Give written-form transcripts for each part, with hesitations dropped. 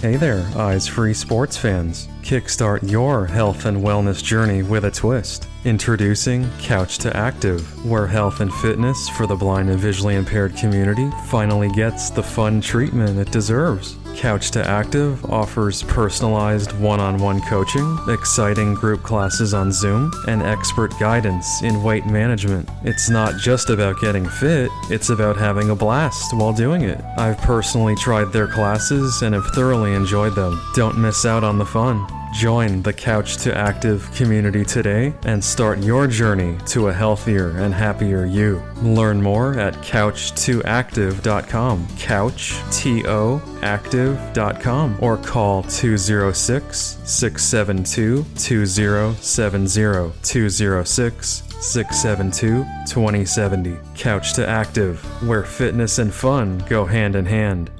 Hey there, Eyes Free Sports fans. Kickstart your health and wellness journey with a twist. Introducing Couch to Active, where health and fitness for the blind and visually impaired community finally gets the fun treatment it deserves. Couch to Active offers personalized one-on-one coaching, exciting group classes on Zoom, and expert guidance in weight management. It's not just about getting fit, it's about having a blast while doing it. I've personally tried their classes and have thoroughly enjoyed them. Don't miss out on the fun. Join the Couch to Active community today and start your journey to a healthier and happier you. Learn more at couch2active.com, couchtoactive.com, or call 206-672-2070, 206-672-2070. Couch to Active, where fitness and fun go hand in hand.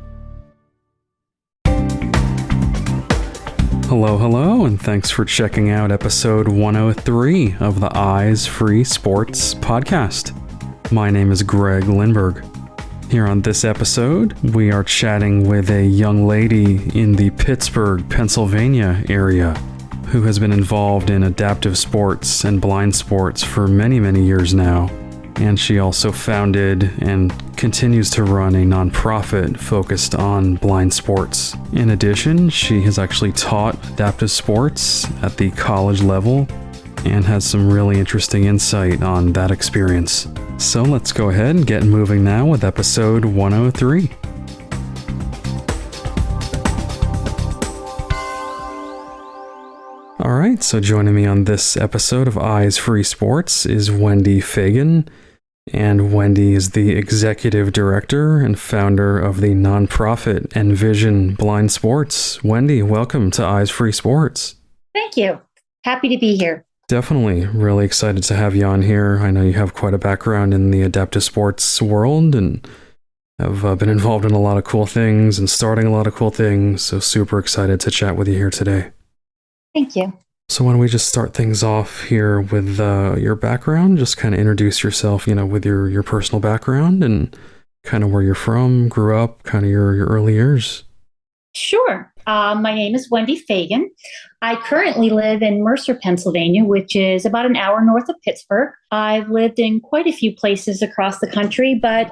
Hello, and thanks for checking out episode 103 of the Eyes Free Sports podcast. My name is Greg Lindberg. Here on this episode, we are chatting with a young lady in the Pittsburgh, Pennsylvania area who has been involved in adaptive sports and blind sports for many, many years now. And she also founded and continues to run a nonprofit focused on blind sports. In addition, she has actually taught adaptive sports at the college level and has some really interesting insight on that experience. So let's go ahead and get moving now with episode 103. All right, so joining me on this episode of Eyes Free Sports is Wendy Fagan. And Wendy is the executive director and founder of the nonprofit Envision Blind Sports. Wendy, welcome to Eyes Free Sports. Thank you. Happy to be here. Definitely. Really excited to have you on here. I know you have quite a background in the adaptive sports world and have been involved in a lot of cool things and starting a lot of cool things. So super excited to chat with you here today. Thank you. So why don't we just start things off here with your background, just kind of introduce yourself, with your personal background and kind of where you're from, grew up, kind of your early years. Sure. My name is Wendy Fagan. I currently live in Mercer, Pennsylvania, which is about an hour north of Pittsburgh. I've lived in quite a few places across the country, but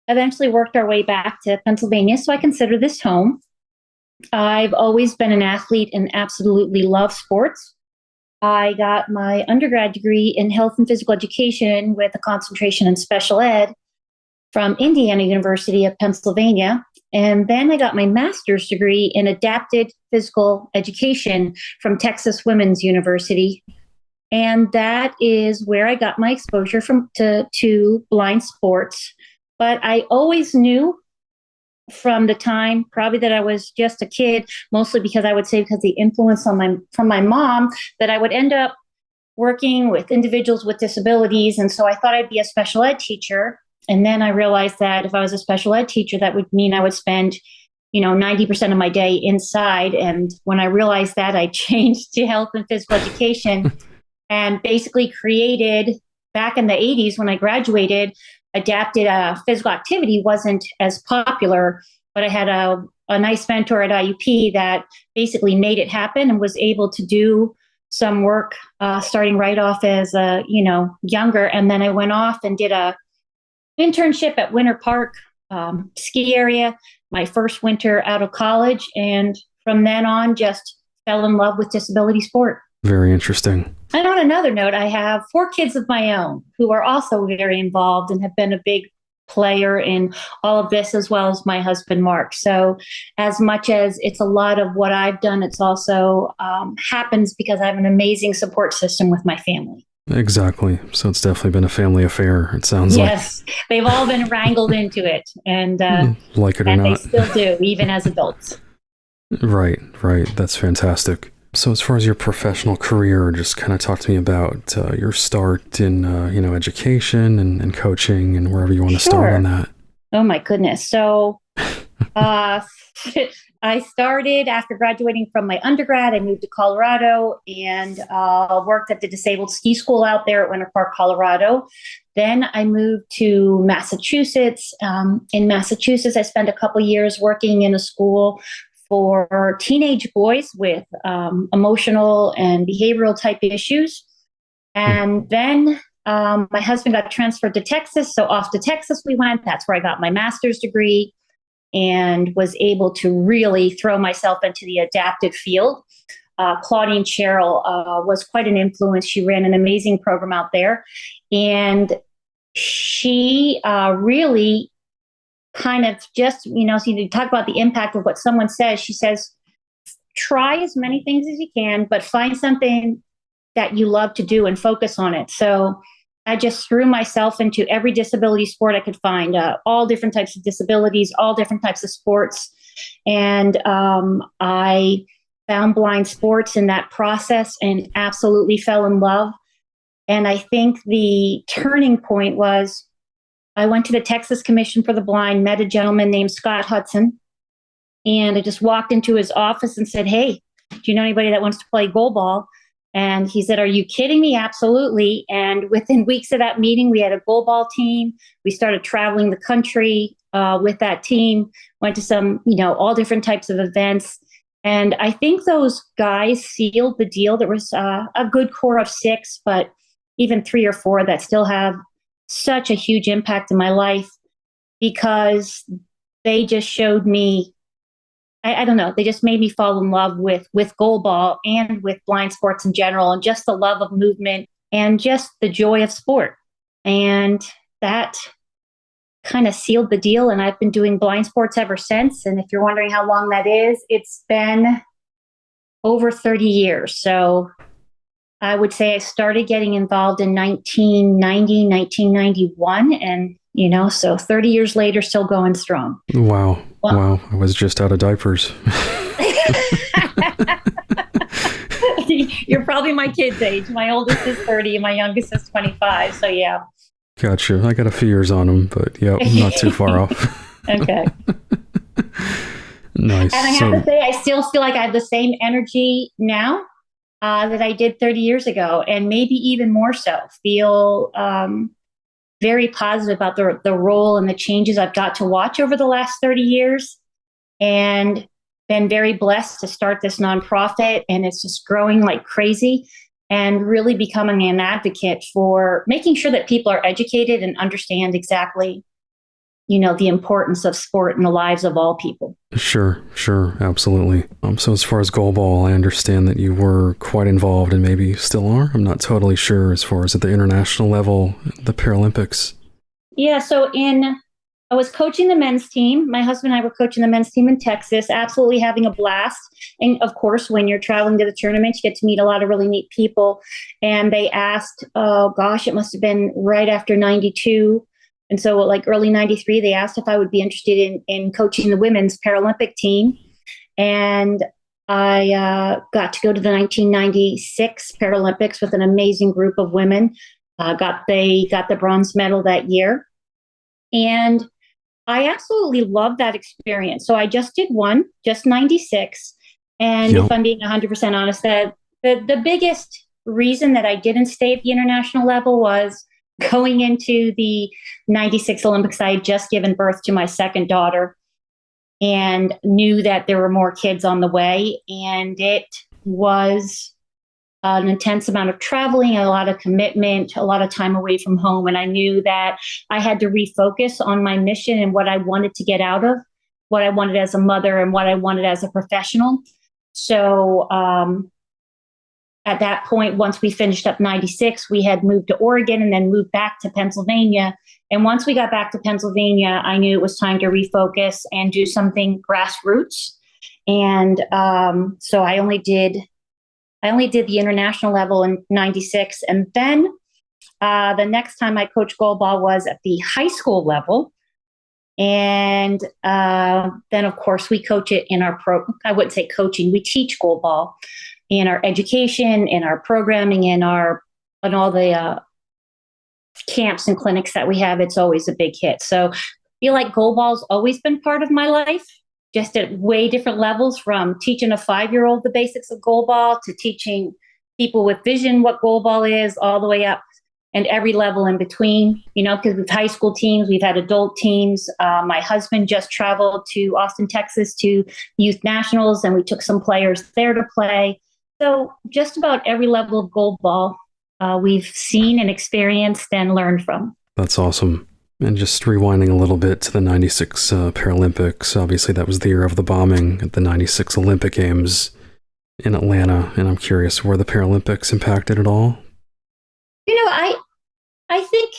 eventually worked our way back to Pennsylvania, so I consider this home. I've always been an athlete and absolutely love sports. I got my undergrad degree in health and physical education with a concentration in special ed from Indiana University of Pennsylvania. And then I got my master's degree in adapted physical education from Texas Women's University. And that is where I got my exposure to blind sports. But I always knew from the time probably that I was just a kid, mostly because the influence from my mom, that I would end up working with individuals with disabilities. And so I thought I'd be a special ed teacher. And then I realized that if I was a special ed teacher, that would mean I would spend, 90% of my day inside. And when I realized that, I changed to health and physical education and basically created, back in the 80s when I graduated, adapted physical activity wasn't as popular, but I had a nice mentor at IUP that basically made it happen and was able to do some work starting right off as younger. And then I went off and did a internship at Winter Park ski area, my first winter out of college. And from then on, just fell in love with disability sport. Very interesting. And on another note, I have 4 kids of my own who are also very involved and have been a big player in all of this, as well as my husband, Mark. So as much as it's a lot of what I've done, it's also happens because I have an amazing support system with my family. Exactly. So it's definitely been a family affair, it sounds like. Yes, they've all been wrangled into it. And like it or and not. They still do, even as adults. Right. That's fantastic. So as far as your professional career, just kind of talk to me about your start in, education and coaching and wherever you want to start on that. Oh, my goodness. So I started after graduating from my undergrad. I moved to Colorado and worked at the disabled ski school out there at Winter Park, Colorado. Then I moved to Massachusetts. In Massachusetts, I spent a couple years working in a school for teenage boys with emotional and behavioral type issues. And then my husband got transferred to Texas. So off to Texas we went. That's where I got my master's degree and was able to really throw myself into the adaptive field. Claudine Sherrill was quite an influence. She ran an amazing program out there. And she really kind of just, so you talk about the impact of what someone says. She says, try as many things as you can, but find something that you love to do and focus on it. So I just threw myself into every disability sport I could find, all different types of disabilities, all different types of sports. And I found blind sports in that process and absolutely fell in love. And I think the turning point was I went to the Texas Commission for the Blind, met a gentleman named Scott Hudson, and I just walked into his office and said, hey, do you know anybody that wants to play goalball? And he said, are you kidding me? Absolutely. And within weeks of that meeting, we had a goalball team. We started traveling the country with that team, went to some, all different types of events. And I think those guys sealed the deal. There was a good core of 6, but even 3 or 4 that still have such a huge impact in my life because they just showed me, I don't know, they just made me fall in love with goalball and with blind sports in general, and just the love of movement and just the joy of sport. And that kind of sealed the deal. And I've been doing blind sports ever since. And if you're wondering how long that is, it's been over 30 years. So I would say I started getting involved in 1990, 1991. And, so 30 years later, still going strong. Wow. Wow. I was just out of diapers. You're probably my kid's age. My oldest is 30 and my youngest is 25. So yeah. Gotcha. I got a few years on them, but yeah, not too far off. Okay. Nice. And I have to say, I still feel like I have the same energy now that I did 30 years ago, and maybe even more so. Feel very positive about the role and the changes I've got to watch over the last 30 years, and been very blessed to start this nonprofit, and it's just growing like crazy, and really becoming an advocate for making sure that people are educated and understand exactly, the importance of sport in the lives of all people. Sure, absolutely. So as far as goalball, I understand that you were quite involved, and maybe still are. I'm not totally sure as far as at the international level, the Paralympics. Yeah, so I was coaching the men's team. My husband and I were coaching the men's team in Texas, absolutely having a blast. And of course, when you're traveling to the tournament, you get to meet a lot of really neat people. And they asked, it must have been right after 92. And so like early 93, they asked if I would be interested in coaching the women's Paralympic team. And I got to go to the 1996 Paralympics with an amazing group of women. Got the bronze medal that year. And I absolutely loved that experience. So I just did one, just 96. And If I'm being 100% honest, that the biggest reason that I didn't stay at the international level was going into the 96 Olympics. I had just given birth to my second daughter and knew that there were more kids on the way. And it was an intense amount of traveling, a lot of commitment, a lot of time away from home. And I knew that I had to refocus on my mission and what I wanted to get out of, what I wanted as a mother and what I wanted as a professional. So at that point, once we finished up 96, we had moved to Oregon and then moved back to Pennsylvania. And once we got back to Pennsylvania, I knew it was time to refocus and do something grassroots. And so I only did the international level in 96. And then the next time I coached goalball was at the high school level. And then, of course, we coach it in our I wouldn't say coaching. We teach goalball in our education, in our programming, in all the camps and clinics that we have. It's always a big hit. So I feel like goalball's always been part of my life, just at way different levels, from teaching a 5-year-old the basics of goalball to teaching people with vision what goalball is, all the way up and every level in between, because we've high school teams, we've had adult teams. My husband just traveled to Austin, Texas to youth nationals, and we took some players there to play. So just about every level of goalball we've seen and experienced and learned from. That's awesome. And just rewinding a little bit to the 96 Paralympics, obviously that was the year of the bombing at the 96 Olympic Games in Atlanta. And I'm curious, were the Paralympics impacted at all? I think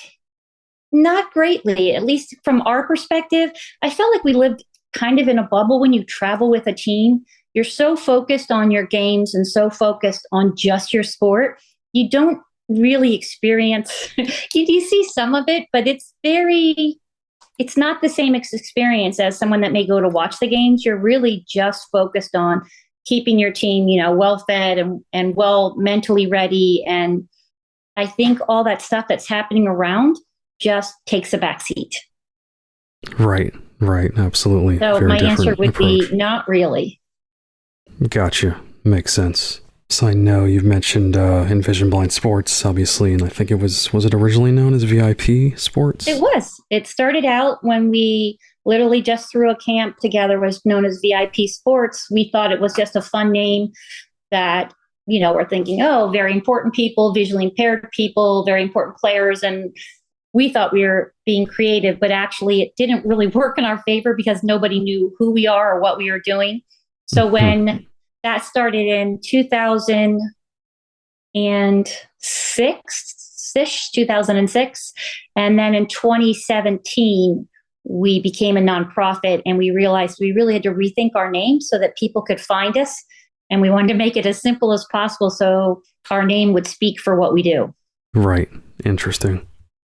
not greatly, at least from our perspective. I felt like we lived kind of in a bubble when you travel with a team. You're so focused on your games and so focused on just your sport. You don't really experience, you see some of it, but it's not the same experience as someone that may go to watch the games. You're really just focused on keeping your team, well fed and well mentally ready. And I think all that stuff that's happening around just takes a backseat. Right. Absolutely. So Very my answer would approach. be not really. Gotcha. Makes sense. So I know you've mentioned Envision Blind Sports, obviously, and I think was it originally known as VIP Sports? It was. It started out when we literally just threw a camp together, was known as VIP Sports. We thought it was just a fun name that, we're thinking, oh, very important people, visually impaired people, very important players. And we thought we were being creative, but actually it didn't really work in our favor because nobody knew who we are or what we were doing. So when that started in 2006, and then in 2017, we became a nonprofit, and we realized we really had to rethink our name so that people could find us. And we wanted to make it as simple as possible so our name would speak for what we do. Right. Interesting.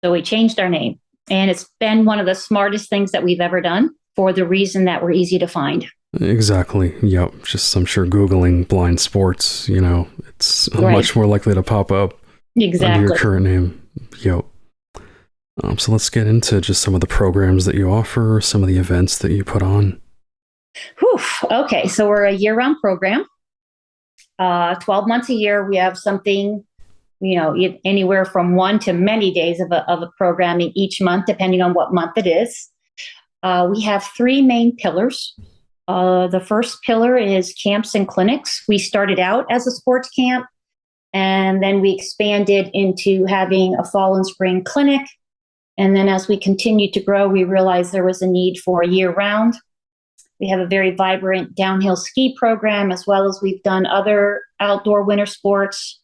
So we changed our name, and it's been one of the smartest things that we've ever done for the reason that we're easy to find. Exactly. Yep. Just, I'm sure Googling blind sports, it's much more likely to pop up under your current name. Yep. So let's get into just some of the programs that you offer, some of the events that you put on. Okay. So we're a year-round program. 12 months a year, we have something, anywhere from 1 to many days of a programming each month, depending on what month it is. We have 3 main pillars. The first pillar is camps and clinics. We started out as a sports camp, and then we expanded into having a fall and spring clinic. And then as we continued to grow, we realized there was a need for year-round. We have a very vibrant downhill ski program, as well as we've done other outdoor winter sports.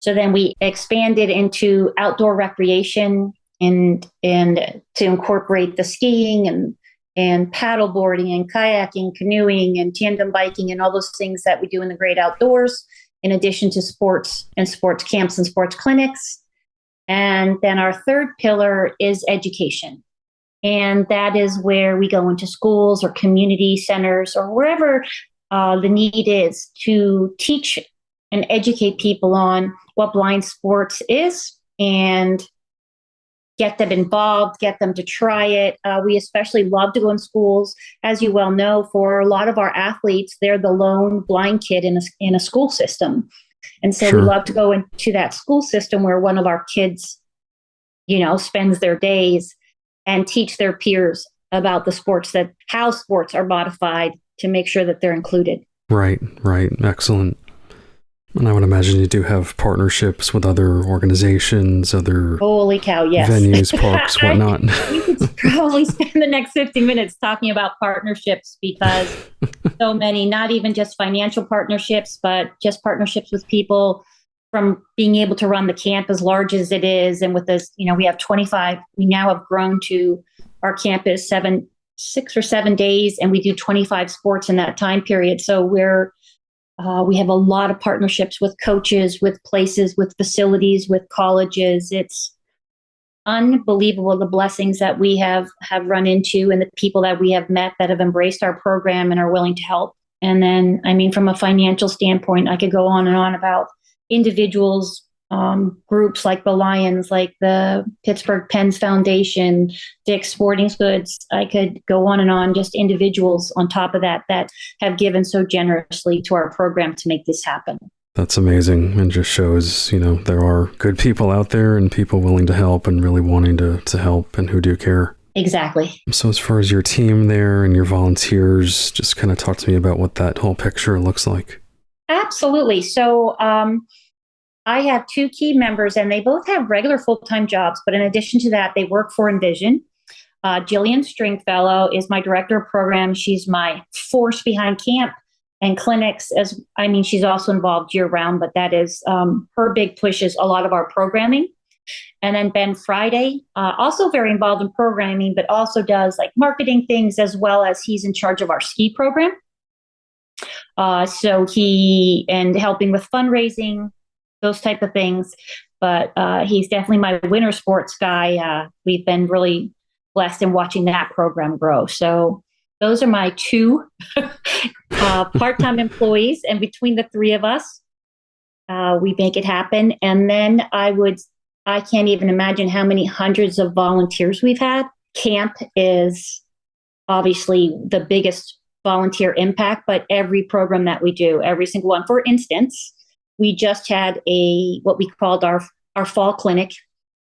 So then we expanded into outdoor recreation and to incorporate the skiing and paddleboarding and kayaking, canoeing and tandem biking and all those things that we do in the great outdoors, in addition to sports and sports camps and sports clinics. And then our third pillar is education. And that is where we go into schools or community centers or wherever the need is to teach and educate people on what blind sports is and get them involved, get them to try it. We especially love to go in schools. As you well know, for a lot of our athletes, they're the lone blind kid in a school system. And so we love to go into that school system where one of our kids, spends their days and teach their peers about the sports, how sports are modified to make sure that they're included. Right. Excellent. And I would imagine you do have partnerships with other organizations, other Holy cow, yes. venues, parks, whatnot. We could probably spend the next 50 minutes talking about partnerships, because so many, not even just financial partnerships, but just partnerships with people, from being able to run the camp as large as it is. And with this, we have 25, we now have grown to our camp is 6 or 7 days, and we do 25 sports in that time period. So we have a lot of partnerships with coaches, with places, with facilities, with colleges. It's unbelievable the blessings that we have run into and the people that we have met that have embraced our program and are willing to help. And then, from a financial standpoint, I could go on and on about individuals, groups like the Lions, like the Pittsburgh Pens Foundation, Dick's Sporting Goods. I could go on and on, just individuals on top of that have given so generously to our program to make this happen. That's amazing, and just shows, there are good people out there and people willing to help and really wanting to help and who do care. Exactly. So as far as your team there and your volunteers, just kind of talk to me about what that whole picture looks like. Absolutely. So I have two key members, and they both have regular full-time jobs. But in addition to that, they work for Envision. Jillian Stringfellow is my director of program. She's my force behind camp and clinics. She's also involved year-round, but that is her big push is a lot of our programming. And then Ben Friday, also very involved in programming, but also does like marketing things, as well as he's in charge of our ski program. So and helping with fundraising, those type of things. But he's definitely my winter sports guy. We've been really blessed in watching that program grow. So those are my two part-time employees. And between the three of us, we make it happen. And then I can't even imagine how many hundreds of volunteers we've had. Camp is obviously the biggest volunteer impact, but every program that we do, every single one. For instance, we just had what we called our fall clinic,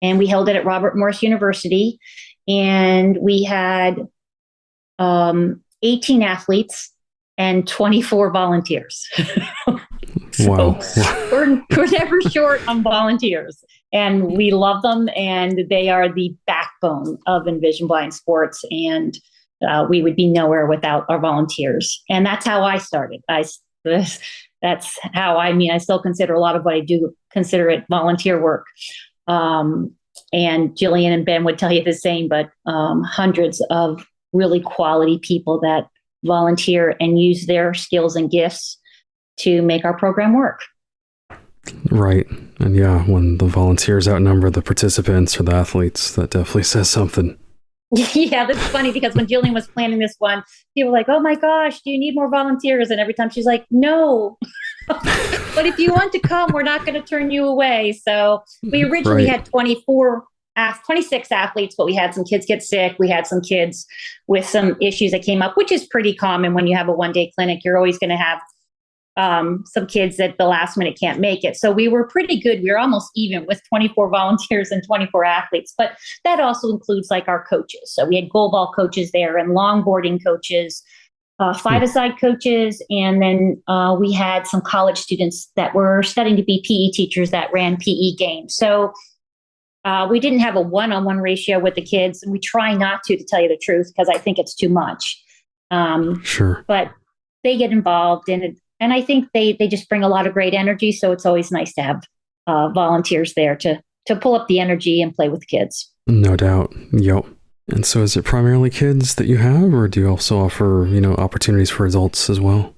and we held it at Robert Morris University, and we had 18 athletes and 24 volunteers. Wow. we're never short on volunteers, and we love them, and they are the backbone of Envision Blind Sports, and we would be nowhere without our volunteers. And that's how I started. That's how I still consider a lot of what I do, consider it volunteer work. And Jillian and Ben would tell you the same, but hundreds of really quality people that volunteer and use their skills and gifts to make our program work. Right. And yeah, when the volunteers outnumber the participants or the athletes, that definitely says something. Yeah, that's funny, because when Jillian was planning this one, people were like, oh my gosh, do you need more volunteers? And every time she's like, no. But if you want to come, we're not going to turn you away. So we originally had 26 athletes, but we had some kids get sick. We had some kids with some issues that came up, which is pretty common when you have a one-day clinic. You're always going to have some kids that the last minute can't make it. So we were pretty good. We were almost even with 24 volunteers and 24 athletes, but that also includes like our coaches. So we had goalball coaches there and longboarding coaches, five-a-side coaches. And then we had some college students that were studying to be PE teachers that ran PE games. So we didn't have a one-on-one ratio with the kids, and we try not to tell you the truth, because I think it's too much. Sure. But they get involved in it. And I think they just bring a lot of great energy. So it's always nice to have volunteers there to pull up the energy and play with kids. No doubt. Yep. And so is it primarily kids that you have, or do you also offer, opportunities for adults as well?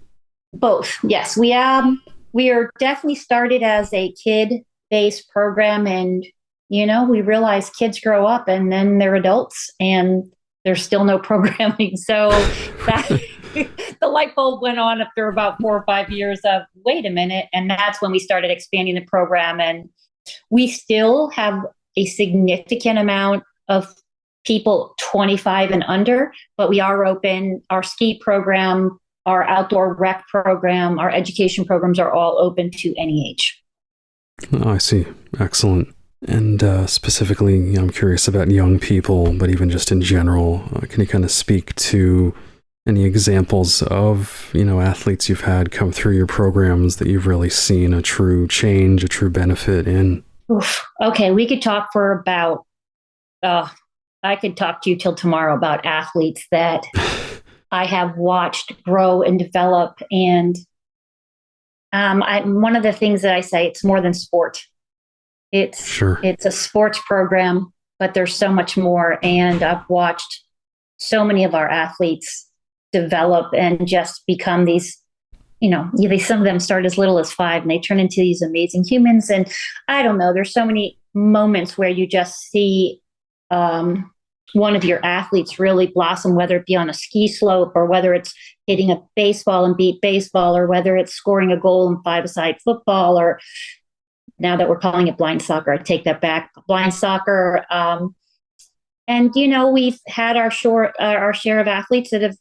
Both. Yes. We are definitely started as a kid-based program. And, we realize kids grow up and then they're adults and there's still no programming. So the light bulb went on after about 4 or 5 years of, wait a minute. And that's when we started expanding the program. And we still have a significant amount of people 25 and under, but we are open. Our ski program, our outdoor rec program, our education programs are all open to any age. Oh, I see. Excellent. And specifically, I'm curious about young people, but even just in general, can you kind of speak to any examples of, athletes you've had come through your programs that you've really seen a true change, a true benefit in? Oof. Okay, we could talk for about, I could talk to you till tomorrow about athletes that I have watched grow and develop. And one of the things that I say, it's more than sport. It's a sports program, but there's so much more. And I've watched so many of our athletes develop and just become these, some of them start as little as 5 and they turn into these amazing humans. And I don't know, there's so many moments where you just see one of your athletes really blossom, whether it be on a ski slope or whether it's hitting a baseball and beat baseball, or whether it's scoring a goal in five-a-side football, or now that we're calling it blind soccer, I take that back, blind soccer. And And, we've had our share of athletes that have,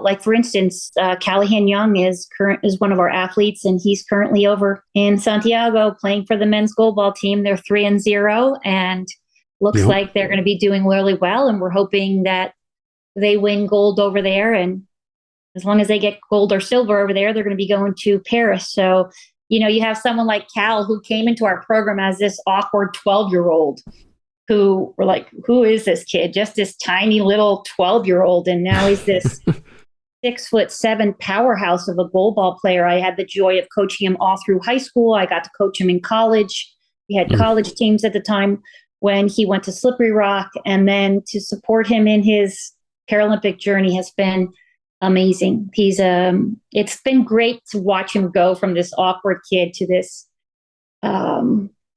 like for instance, Callahan Young is one of our athletes, and he's currently over in Santiago playing for the men's goalball team. They're 3-0 and looks like they're going to be doing really well. And we're hoping that they win gold over there. And as long as they get gold or silver over there, they're going to be going to Paris. So, you have someone like Cal who came into our program as this awkward 12-year-old. Who were like, who is this kid? Just this tiny little 12-year-old. And now he's this 6'7" powerhouse of a goalball player. I had the joy of coaching him all through high school. I got to coach him in college. We had college teams at the time when he went to Slippery Rock. And then to support him in his Paralympic journey has been amazing. It's been great to watch him go from this awkward kid to this,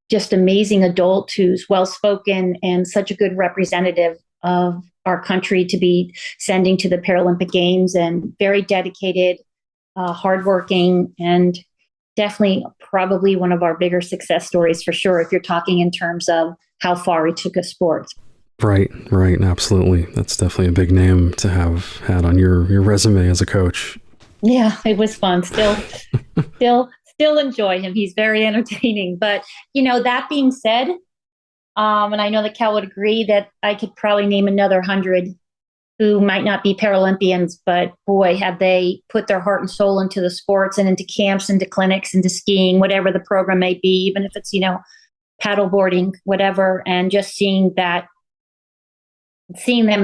just amazing adult who's well-spoken and such a good representative of our country to be sending to the Paralympic Games, and very dedicated, hardworking, and definitely probably one of our bigger success stories for sure, if you're talking in terms of how far he took a sport. Right. Absolutely. That's definitely a big name to have had on your resume as a coach. Yeah, it was fun. Still enjoy him. He's very entertaining. But, that being said, and I know that Cal would agree that I could probably name another 100 who might not be Paralympians, but boy, have they put their heart and soul into the sports and into camps, into clinics, into skiing, whatever the program may be, even if it's, paddleboarding, whatever, and just seeing them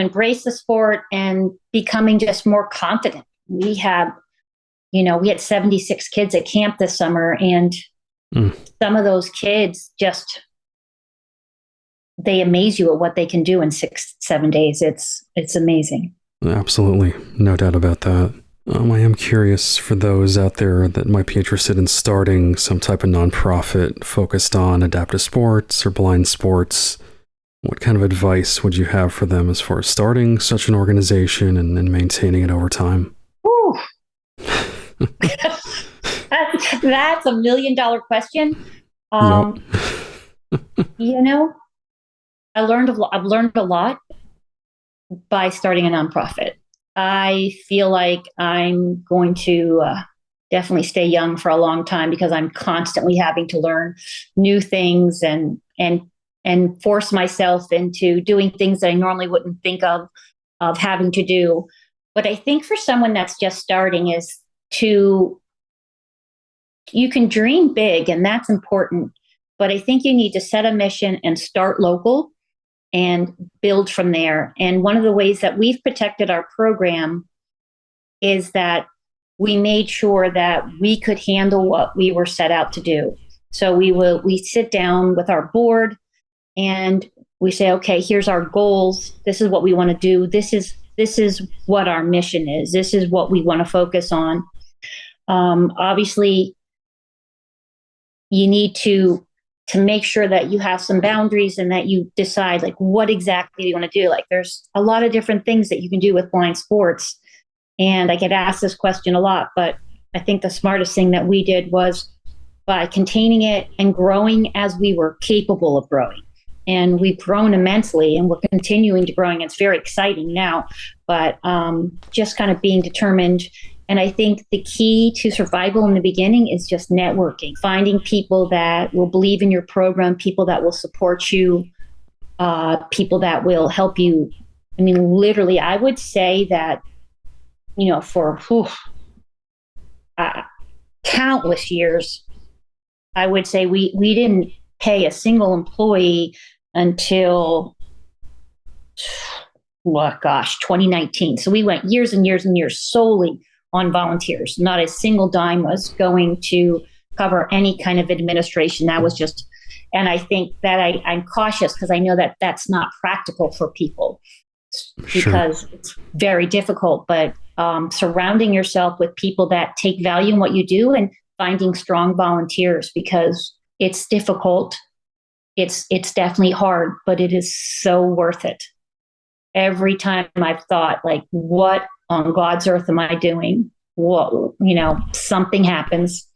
embrace the sport and becoming just more confident. We had 76 kids at camp this summer, and some of those kids they amaze you at what they can do in 6-7 days. It's amazing. Absolutely. No doubt about that. I am curious, for those out there that might be interested in starting some type of nonprofit focused on adaptive sports or blind sports, what kind of advice would you have for them as far as starting such an organization and maintaining it over time? Ooh. That's $1 million question. I've learned a lot by starting a nonprofit. I feel like I'm going to definitely stay young for a long time, because I'm constantly having to learn new things and force myself into doing things that I normally wouldn't think of having to do. But I think for someone that's just starting is you can dream big, and that's important, but I think you need to set a mission and start local and build from there. And one of the ways that we've protected our program is that we made sure that we could handle what we were set out to do. So we sit down with our board and we say, okay, here's our goals. This is what we want to do. This is what our mission is. This is what we want to focus on. Obviously, you need to make sure that you have some boundaries and that you decide like what exactly you want to do. Like there's a lot of different things that you can do with blind sports. And I get asked this question a lot, but I think the smartest thing that we did was by containing it and growing as we were capable of growing. And we've grown immensely, and we're continuing to growing. It's very exciting now, but just kind of being determined. And I think the key to survival in the beginning is just networking, finding people that will believe in your program, people that will support you, people that will help you. I mean, literally, I would say that, for countless years, I would say we didn't pay a single employee until 2019. So we went years and years and years solely on volunteers. Not a single dime was going to cover any kind of administration. That was just, and I think that I'm cautious because I know that that's not practical for people because it's very difficult, but surrounding yourself with people that take value in what you do and finding strong volunteers, because it's difficult. It's definitely hard, but it is so worth it. Every time I've thought, like, what on God's earth am I doing? Whoa, something happens.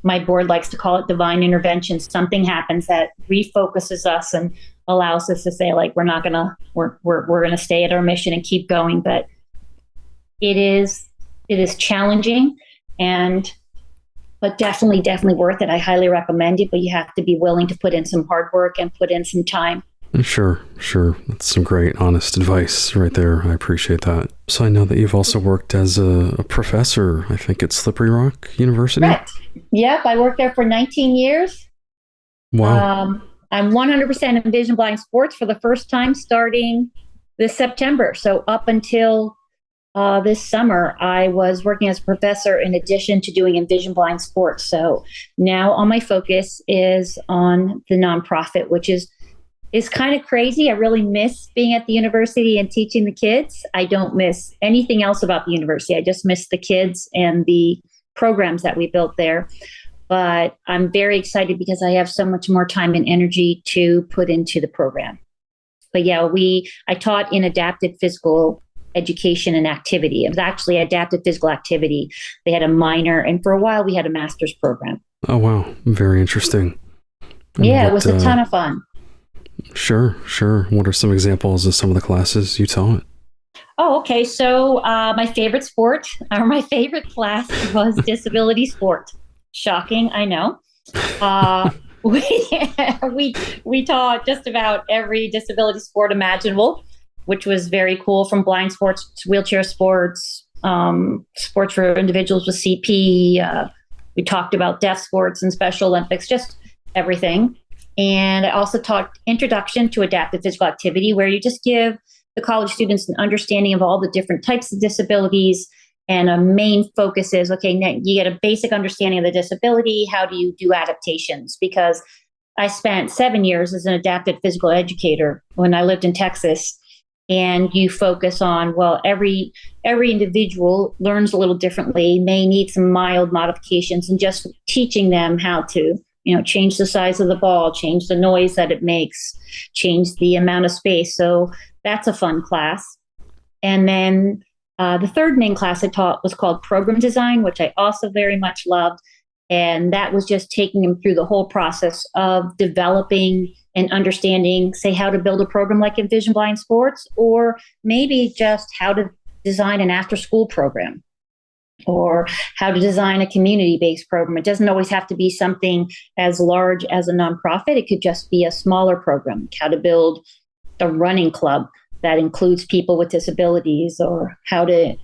My board likes to call it divine intervention. Something happens that refocuses us and allows us to say, like, we're gonna stay at our mission and keep going. But it is challenging, but definitely worth it. I highly recommend it, but you have to be willing to put in some hard work and put in some time. Sure. That's some great, honest advice right there. I appreciate that. So I know that you've also worked as a professor, I think, at Slippery Rock University. Correct. Yep, I worked there for 19 years. Wow. I'm 100% Envision Blind Sports for the first time starting this September. So up until this summer, I was working as a professor in addition to doing Envision Blind Sports. So now all my focus is on the nonprofit, which is kind of crazy. I really miss being at the university and teaching the kids. I don't miss anything else about the university. I just miss the kids and the programs that we built there. But I'm very excited because I have so much more time and energy to put into the program. But yeah, I taught in adapted physical education and activity. It was actually adapted physical activity. They had a minor, and for a while we had a master's program. Oh, wow. Very interesting. And it was a ton of fun. Sure. What are some examples of some of the classes you taught? Oh, okay. So my favorite class was disability sport. Shocking, I know. We taught just about every disability sport imaginable, which was very cool, from blind sports to wheelchair sports, sports for individuals with CP. We talked about deaf sports and Special Olympics, just everything. And I also taught Introduction to Adaptive Physical Activity, where you just give the college students an understanding of all the different types of disabilities. And a main focus is, okay, now you get a basic understanding of the disability. How do you do adaptations? Because I spent 7 years as an adaptive physical educator when I lived in Texas. And you focus on, well, every individual learns a little differently, may need some mild modifications, and just teaching them how to, change the size of the ball, change the noise that it makes, change the amount of space. So that's a fun class. And then the third main class I taught was called Program Design, which I also very much loved. And that was just taking them through the whole process of developing and understanding, say, how to build a program like Envision Blind Sports, or maybe just how to design an after-school program, or how to design a community-based program. It doesn't always have to be something as large as a nonprofit. It could just be a smaller program, how to build a running club that includes people with disabilities, or how to,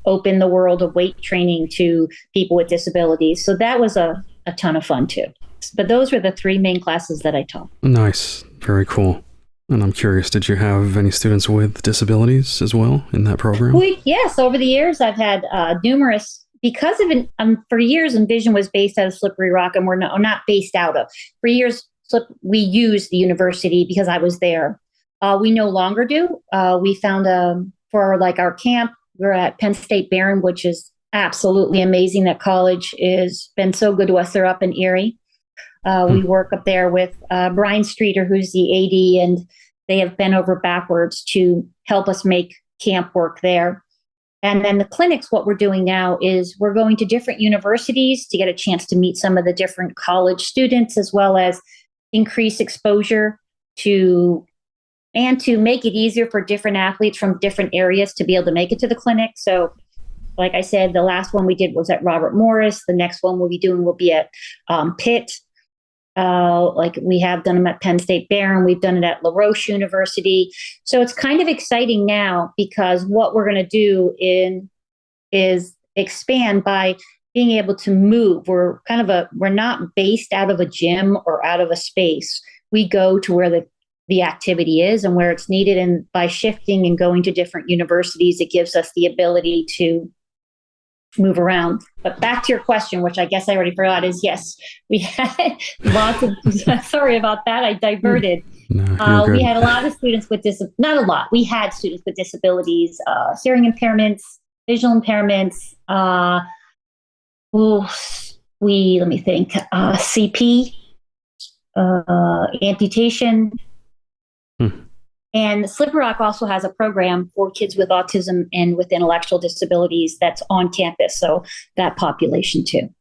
open the world of weight training to people with disabilities. So that was a ton of fun too. But those were the three main classes that I taught. Nice. Very cool. And I'm curious, did you have any students with disabilities as well in that program? Yes. Over the years, I've had numerous, because of for years, Envision was based out of Slippery Rock, and we're not based out of. For years, we used the university because I was there. We no longer do. We found for like our camp, we're at Penn State Barron, which is absolutely amazing. That college has been so good to us. They're up in Erie. We work up there with Brian Streeter, who's the AD, and they have bent over backwards to help us make camp work there. And then the clinics, what we're doing now is we're going to different universities to get a chance to meet some of the different college students, as well as increase exposure to make it easier for different athletes from different areas to be able to make it to the clinic. So like I said, the last one we did was at Robert Morris. The next one we'll be doing will be at Pitt. Like we have done them at Penn State Barron. We've done it at La Roche University. So it's kind of exciting now, because what we're going to do is expand by being able to move. We're not based out of a gym or out of a space. We go to where the activity is and where it's needed. And by shifting and going to different universities, it gives us the ability to move around. But back to your question, which I guess I already forgot, is yes, we had lots of, sorry about that, I diverted. No, we had a lot of students with not a lot, we had students with disabilities, hearing impairments, visual impairments, let me think, CP, amputation. And Slippery Rock also has a program for kids with autism and with intellectual disabilities that's on campus. So that population too.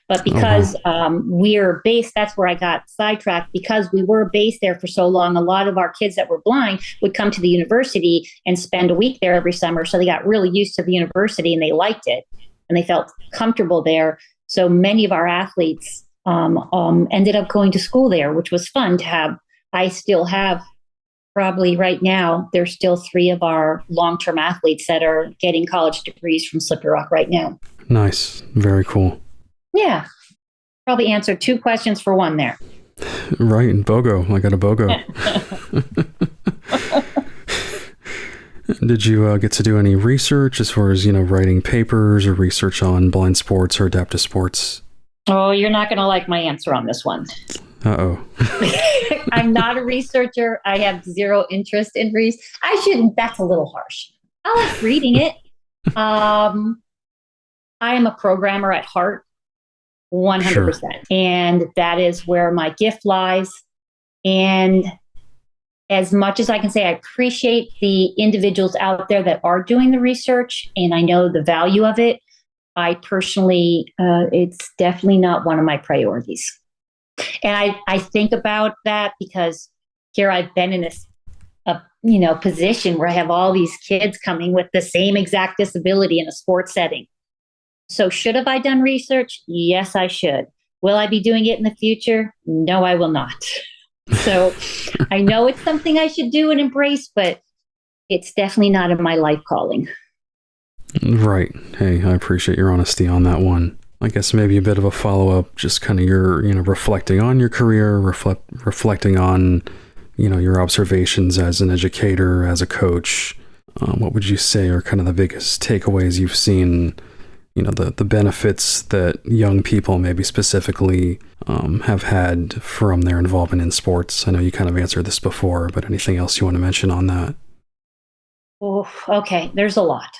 But Oh, wow. because we're based, that's where I got sidetracked. Because we were based there for so long, a lot of our kids that were blind would come to the university and spend a week there every summer. So they got really used to the university and they liked it and they felt comfortable there. So many of our athletes ended up going to school there, which was fun to have. I still have, probably right now, there's still 3 of our long-term athletes that are getting college degrees from Slippery Rock right now. Nice. Very cool. Yeah. Probably answered 2 questions for 1 there. Right. And BOGO. I got a BOGO. Did you get to do any research as far as, writing papers or research on blind sports or adaptive sports? Oh, you're not going to like my answer on this one. Uh-oh. I'm not a researcher. I have 0 interest in research. I shouldn't. That's a little harsh. I like reading it. I am a programmer at heart, 100%. Sure. And that is where my gift lies. And as much as I can say, I appreciate the individuals out there that are doing the research, and I know the value of it. I personally, it's definitely not one of my priorities. And I think about that because here I've been in a position where I have all these kids coming with the same exact disability in a sports setting. So should have I done research? Yes, I should. Will I be doing it in the future? No, I will not. So I know it's something I should do and embrace, but it's definitely not in my life calling. Right. Hey, I appreciate your honesty on that one. I guess maybe a bit of a follow-up, just kind of your, reflecting on your career, reflecting on, your observations as an educator, as a coach. What would you say are kind of the biggest takeaways you've seen, the benefits that young people maybe specifically have had from their involvement in sports? I know you kind of answered this before, but anything else you want to mention on that? Oh, okay. There's a lot.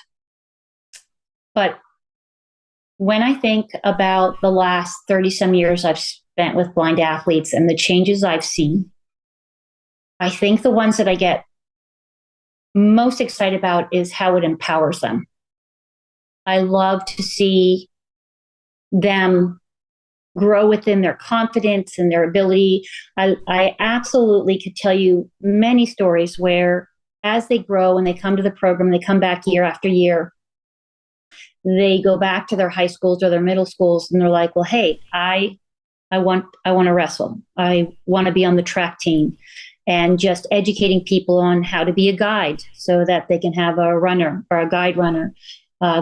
But when I think about the last 30 some years I've spent with blind athletes and the changes I've seen, I think the ones that I get most excited about is how it empowers them. I love to see them grow within their confidence and their ability. I absolutely could tell you many stories where as they grow and they come to the program, they come back year after year, they go back to their high schools or their middle schools and they're like, well, hey, I want to wrestle. I want to be on the track team, and just educating people on how to be a guide so that they can have a runner or a guide runner,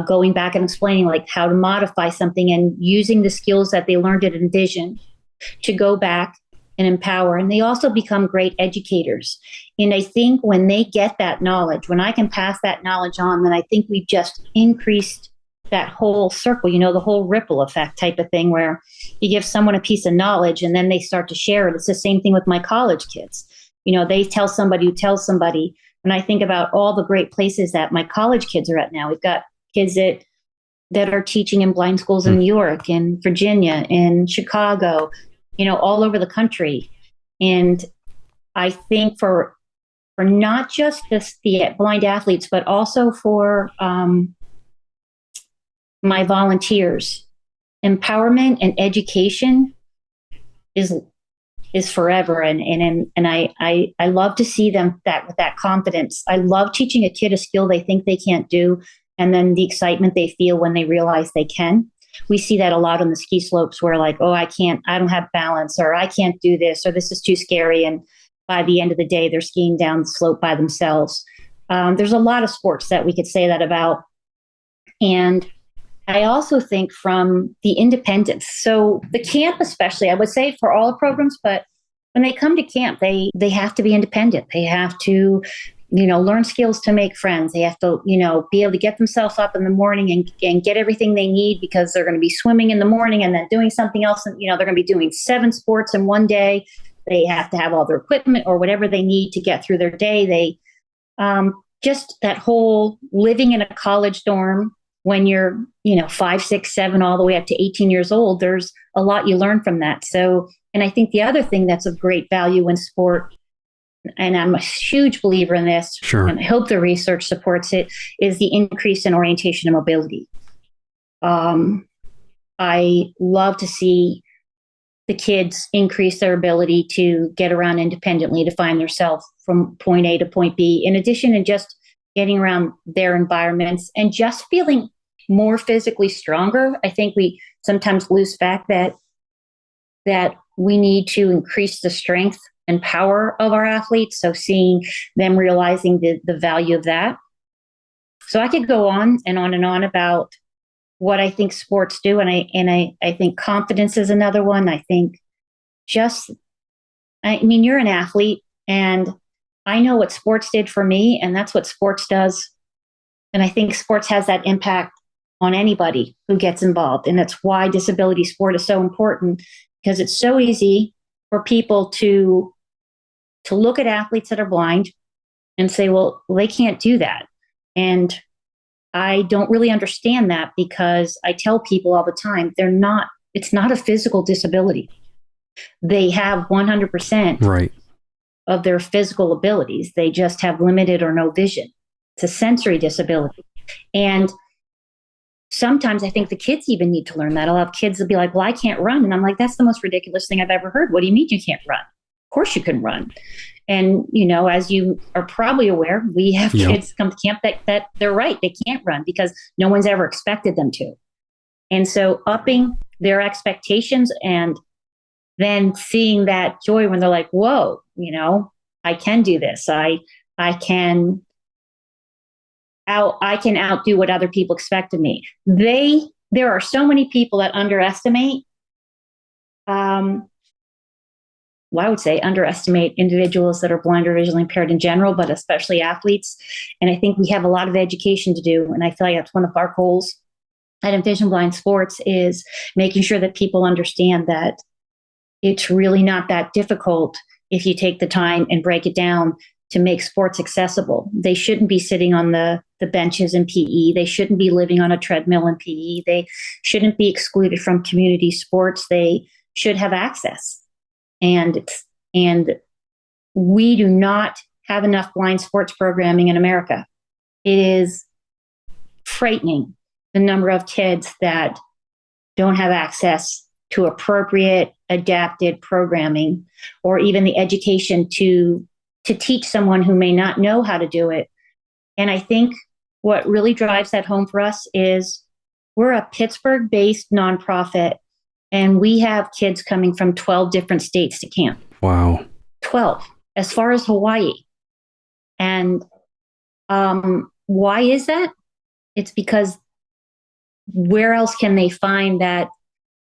going back and explaining like how to modify something and using the skills that they learned at Envision to go back and empower. And they also become great educators. And I think when they get that knowledge, when I can pass that knowledge on, then I think we've just increased that whole circle, the whole ripple effect type of thing, where you give someone a piece of knowledge and then they start to share it. It's the same thing with my college kids. They tell somebody who tells somebody. And I think about all the great places that my college kids are at now. We've got kids that are teaching in blind schools in New York, in Virginia, in Chicago, all over the country. And I think for not just the blind athletes, but also for my volunteers, empowerment and education is forever. And I love to see them with that confidence. I love teaching a kid a skill they think they can't do, and then the excitement they feel when they realize they can. We see that a lot on the ski slopes where like, oh, I don't have balance, or I can't do this, or this is too scary. And by the end of the day, they're skiing down the slope by themselves. There's a lot of sports that we could say that about. And I also think from the independence. So the camp, especially, I would say for all the programs, but when they come to camp, they have to be independent. They have to, learn skills to make friends. They have to, be able to get themselves up in the morning and get everything they need, because they're going to be swimming in the morning and then doing something else. And, they're going to be doing 7 sports in one day. They have to have all their equipment or whatever they need to get through their day. They just that whole living in a college dorm when you're, 5, 6, 7, all the way up to 18 years old, there's a lot you learn from that. So, and I think the other thing that's of great value in sport, and I'm a huge believer in this, sure, and I hope the research supports it, is the increase in orientation and mobility. I love to see the kids increase their ability to get around independently, to find themselves from point A to point B, in addition to just getting around their environments and just feeling more physically stronger. I think we sometimes lose fact that we need to increase the strength and power of our athletes. So seeing them realizing the value of that. So I could go on and on about what I think sports do. And I think confidence is another one. I think you're an athlete, and I know what sports did for me, and that's what sports does. And I think sports has that impact on anybody who gets involved. And that's why disability sport is so important, because it's so easy for people to look at athletes that are blind and say, well, they can't do that. And I don't really understand that, because I tell people all the time, it's not a physical disability. They have 100% Right. of their physical abilities. They just have limited or no vision. It's a sensory disability. And sometimes I think the kids even need to learn that. I'll have kids that be like, well, I can't run. And I'm like, that's the most ridiculous thing I've ever heard. What do you mean you can't run? Of course you can run. And, as you are probably aware, we have kids come to camp that they're right. They can't run because no one's ever expected them to. And so upping their expectations and then seeing that joy when they're like, whoa, I can do this. I can outdo what other people expect of me. There are so many people that underestimate individuals that are blind or visually impaired in general, but especially athletes. And I think we have a lot of education to do. And I feel like that's one of our goals at Envision Blind Sports, is making sure that people understand that it's really not that difficult if you take the time and break it down to make sports accessible. They shouldn't be sitting on the benches in PE. They shouldn't be living on a treadmill in PE. They shouldn't be excluded from community sports. They should have access. And we do not have enough blind sports programming in America. It is frightening, the number of kids that don't have access to appropriate, adapted programming, or even the education to teach someone who may not know how to do it. And I think what really drives that home for us is we're a Pittsburgh-based nonprofit, and we have kids coming from 12 different states to camp. Wow. 12, as far as Hawaii. And why is that? It's because where else can they find that,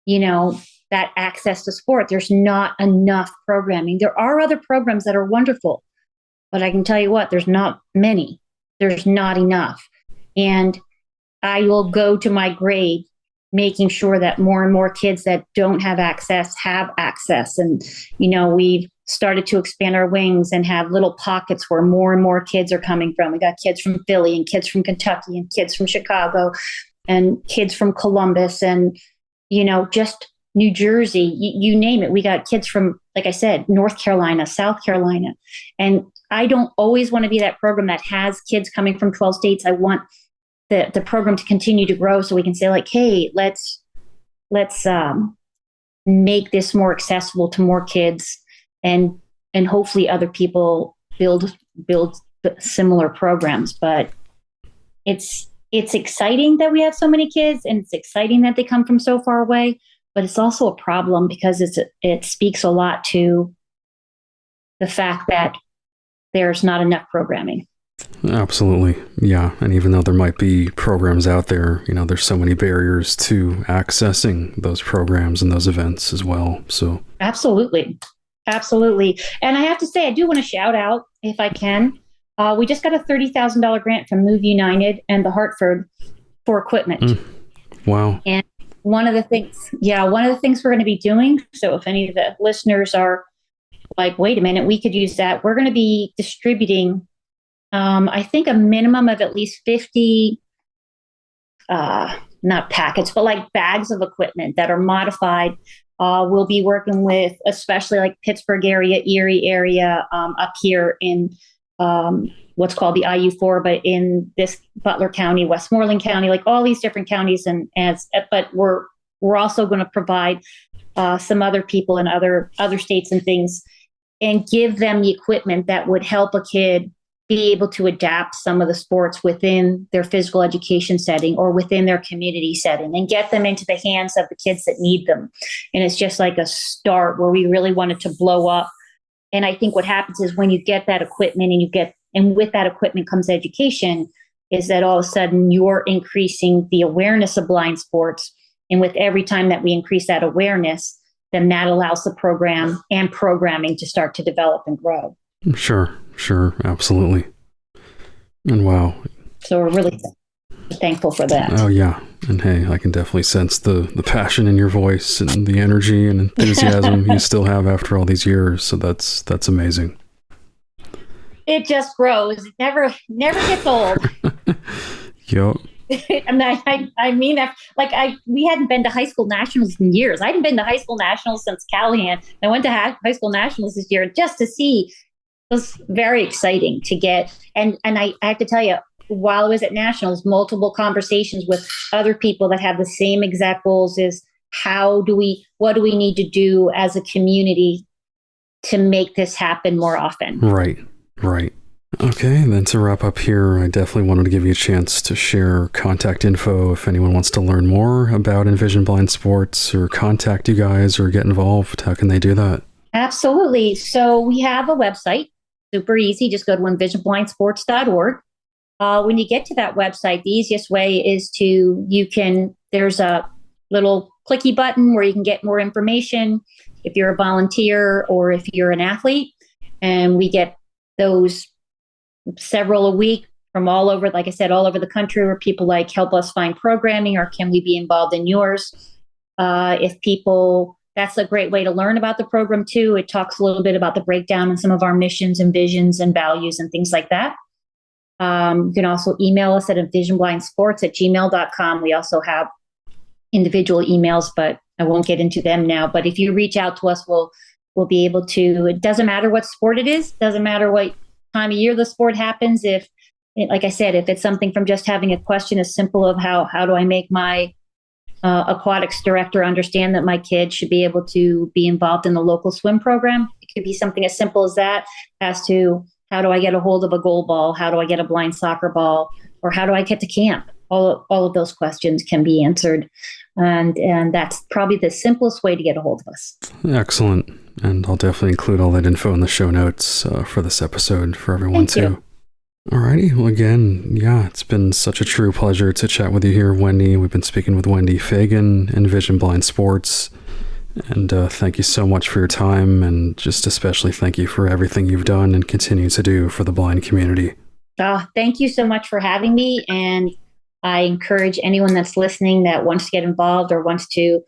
that access to sport? There's not enough programming. There are other programs that are wonderful, but I can tell you what, there's not many. There's not enough. And I will go to my grave making sure that more and more kids that don't have access have access. And, we've started to expand our wings and have little pockets where more and more kids are coming from. We got kids from Philly and kids from Kentucky and kids from Chicago and kids from Columbus and, just New Jersey, you name it. We got kids from, like I said, North Carolina, South Carolina. And I don't always want to be that program that has kids coming from 12 states. I want the program to continue to grow so we can say like, hey, let's make this more accessible to more kids, and hopefully other people build similar programs. But it's exciting that we have so many kids, and it's exciting that they come from so far away, but it's also a problem because it speaks a lot to the fact that there's not enough programming. Absolutely. Yeah. And even though there might be programs out there, there's so many barriers to accessing those programs and those events as well. So Absolutely. And I have to say, I do want to shout out, if I can, we just got a $30,000 grant from Move United and the Hartford for equipment. Wow. And one of the things we're going to be doing, so if any of the listeners are like, wait a minute, we could use that, we're going to be distributing I think a minimum of at least 50, not packets, but like bags of equipment that are modified. We'll be working with, especially like Pittsburgh area, Erie area, up here in what's called the IU4, but in this Butler County, Westmoreland County, like all these different counties. But we're we're also going to provide some other people in other states and things, and give them the equipment that would help a kid be able to adapt some of the sports within their physical education setting or within their community setting, and get them into the hands of the kids that need them. And it's just like a start where we really wanted to blow up. And I think what happens is when you get that equipment and with that equipment comes education, is that all of a sudden you're increasing the awareness of blind sports. And with every time that we increase that awareness, then that allows the program and programming to start to develop and grow. Sure, absolutely. And wow. So we're really thankful for that. Oh yeah. And hey, I can definitely sense the passion in your voice and the energy and enthusiasm you still have after all these years. So that's amazing. It just grows. It never gets old. Yep. We hadn't been to high school nationals in years. I hadn't been to high school nationals since Callahan. I went to high school nationals this year just to see. It was very exciting to get. And I have to tell you, while I was at nationals, multiple conversations with other people that have the same exact goals is what do we need to do as a community to make this happen more often? Right. Okay, then to wrap up here, I definitely wanted to give you a chance to share contact info if anyone wants to learn more about Envision Blind Sports or contact you guys or get involved. How can they do that? Absolutely. So we have a website, super easy. Just go to envisionblindsports.org. When you get to that website, the easiest way is there's a little clicky button where you can get more information if you're a volunteer or if you're an athlete. And we get those several a week from all over, like I said, all over the country, where people like, help us find programming, or can we be involved in yours? That's a great way to learn about the program too. It talks a little bit about the breakdown and some of our missions and visions and values and things like that. You can also email us at envisionblindsports@gmail.com. We also have individual emails, but I won't get into them now. But if you reach out to us, we'll be able to. It doesn't matter what sport it is, doesn't matter what time of year the sport happens. Like I said, if it's something from just having a question as simple of how do I make my aquatics director understand that my kid should be able to be involved in the local swim program. It could be something as simple as that, as to how do I get a hold of a goalball? How do I get a blind soccer ball? Or how do I get to camp? All of those questions can be answered. And that's probably the simplest way to get a hold of us. Excellent. And I'll definitely include all that info in the show notes for this episode for everyone too. Alrighty. Well, again, yeah, it's been such a true pleasure to chat with you here, Wendy. We've been speaking with Wendy Fagan, Envision Blind Sports. And thank you so much for your time, and just especially thank you for everything you've done and continue to do for the blind community. Thank you so much for having me. And I encourage anyone that's listening that wants to get involved or wants to,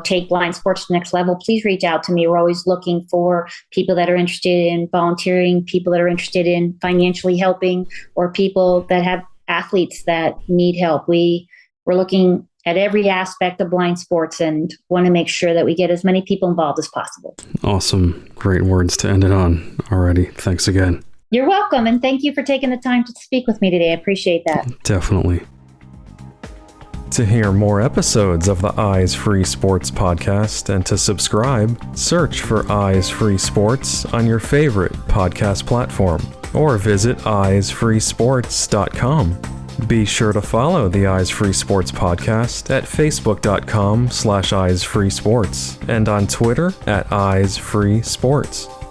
take blind sports to the next level, please reach out to me. We're always looking for people that are interested in volunteering, people that are interested in financially helping, or people that have athletes that need help. We're looking at every aspect of blind sports and want to make sure that we get as many people involved as possible. Awesome. Great words to end it on. Alrighty. Thanks again. You're welcome. And thank you for taking the time to speak with me today. I appreciate that. Definitely. To hear more episodes of the Eyes Free Sports podcast and to subscribe, search for Eyes Free Sports on your favorite podcast platform or visit eyesfreesports.com. Be sure to follow the Eyes Free Sports podcast at facebook.com/eyesfreesports and on Twitter @eyesfreesports.